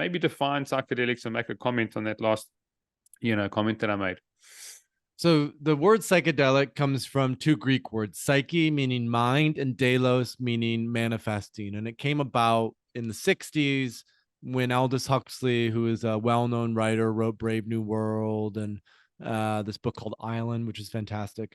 maybe define psychedelics and make a comment on that last, comment that I made. So the word psychedelic comes from two Greek words, psyche meaning mind and delos meaning manifesting. And it came about in the 60s when Aldous Huxley, who is a well-known writer, wrote Brave New World and this book called Island, which is fantastic.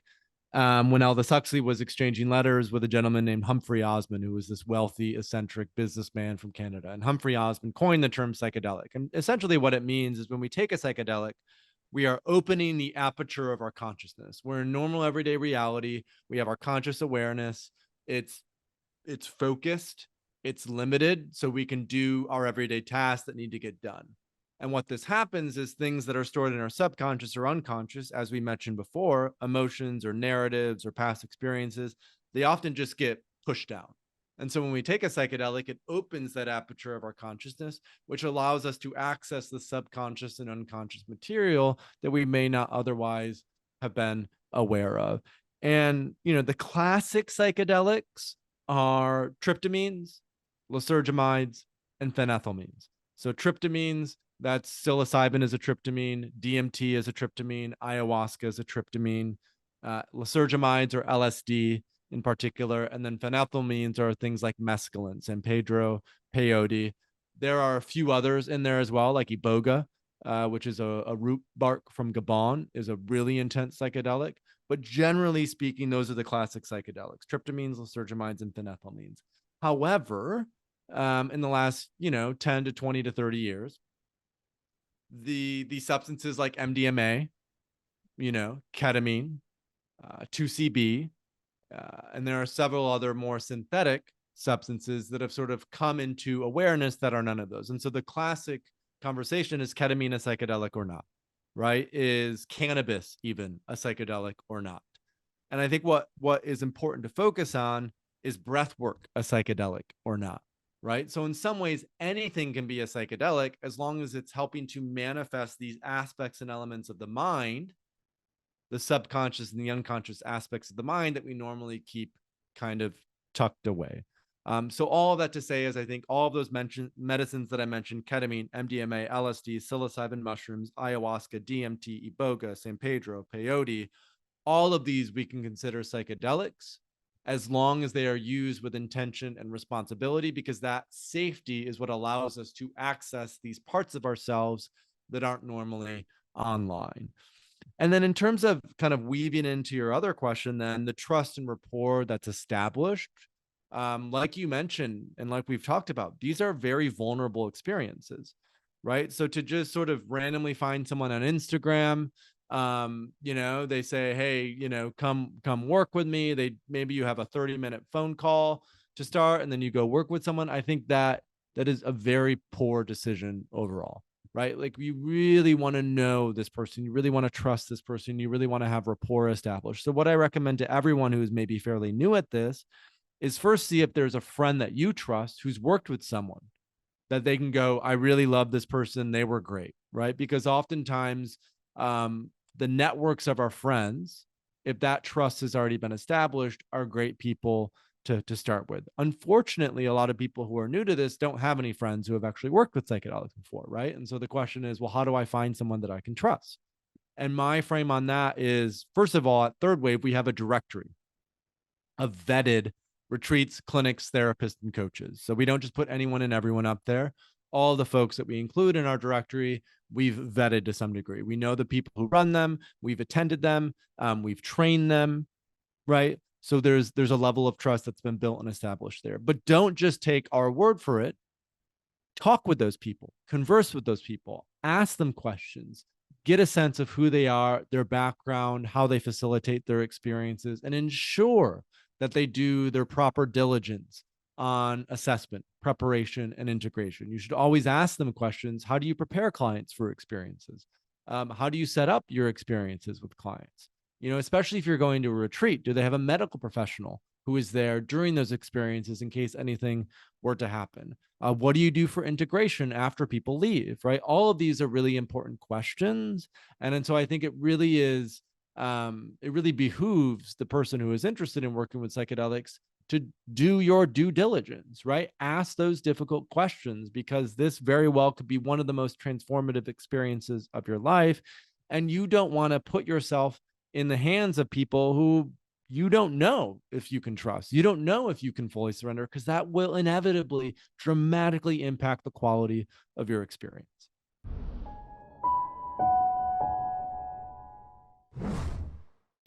When Aldous Huxley was exchanging letters with a gentleman named Humphrey Osmond, who was this wealthy, eccentric businessman from Canada. And Humphrey Osmond coined the term psychedelic. And essentially what it means is when we take a psychedelic, we are opening the aperture of our consciousness. We're in normal everyday reality. We have our conscious awareness. It's focused, it's limited, so we can do our everyday tasks that need to get done. And what this happens is things that are stored in our subconscious or unconscious, as we mentioned before, emotions or narratives or past experiences, they often just get pushed down. And so when we take a psychedelic, it opens that aperture of our consciousness, which allows us to access the subconscious and unconscious material that we may not otherwise have been aware of. And, the classic psychedelics are tryptamines, lysergamides, and phenethylamines. So tryptamines, that's psilocybin is a tryptamine, DMT is a tryptamine, ayahuasca is a tryptamine, lysergamides or LSD in particular, and then phenethylamines are things like mescaline, San Pedro, peyote. There are a few others in there as well, like iboga, which is a root bark from Gabon, is a really intense psychedelic. But generally speaking, those are the classic psychedelics: tryptamines, lysergamides, and phenethylamines. However, in the last 10 to 20 to 30 years, the substances like MDMA, ketamine, 2CB, and there are several other more synthetic substances that have sort of come into awareness that are none of those. And so the classic conversation is ketamine a psychedelic or not, right? Is cannabis even a psychedelic or not? And I think what is important to focus on is breath work a psychedelic or not, right? So in some ways, anything can be a psychedelic as long as it's helping to manifest these aspects and elements of the mind, the subconscious and the unconscious aspects of the mind that we normally keep kind of tucked away. So all of that to say is I think all of those medicines that I mentioned, ketamine, MDMA, LSD, psilocybin mushrooms, ayahuasca, DMT, iboga, San Pedro, peyote, all of these we can consider psychedelics as long as they are used with intention and responsibility, because that safety is what allows us to access these parts of ourselves that aren't normally online. And then in terms of kind of weaving into your other question, then the trust and rapport that's established, like you mentioned, and like we've talked about, these are very vulnerable experiences, right? So to just sort of randomly find someone on Instagram, they say, hey, come work with me. Maybe you have a 30-minute phone call to start, and then you go work with someone. I think that is a very poor decision overall. Right? Like, you really want to know this person. You really want to trust this person. You really want to have rapport established. So what I recommend to everyone who is maybe fairly new at this is first see if there's a friend that you trust who's worked with someone that they can go, I really love this person. They were great. Right? Because oftentimes the networks of our friends, if that trust has already been established, are great people to start with. Unfortunately, a lot of people who are new to this don't have any friends who have actually worked with psychedelics before, right? And so the question is, well, how do I find someone that I can trust? And my frame on that is, first of all, at Third Wave, we have a directory of vetted retreats, clinics, therapists, and coaches. So we don't just put anyone and everyone up there. All the folks that we include in our directory, we've vetted to some degree. We know the people who run them, we've attended them, we've trained them, right? So there's a level of trust that's been built and established there. But don't just take our word for it. Talk with those people, converse with those people, ask them questions, get a sense of who they are, their background, how they facilitate their experiences, and ensure that they do their proper diligence on assessment, preparation, and integration. You should always ask them questions. How do you prepare clients for experiences? How do you set up your experiences with clients? Especially if you're going to a retreat, do they have a medical professional who is there during those experiences in case anything were to happen? What do you do for integration after people leave, right? All of these are really important questions. And so I think it really behooves the person who is interested in working with psychedelics to do your due diligence, right? Ask those difficult questions, because this very well could be one of the most transformative experiences of your life. And you don't want to put yourself in the hands of people who you don't know if you can trust. You don't know if you can fully surrender, because that will inevitably dramatically impact the quality of your experience.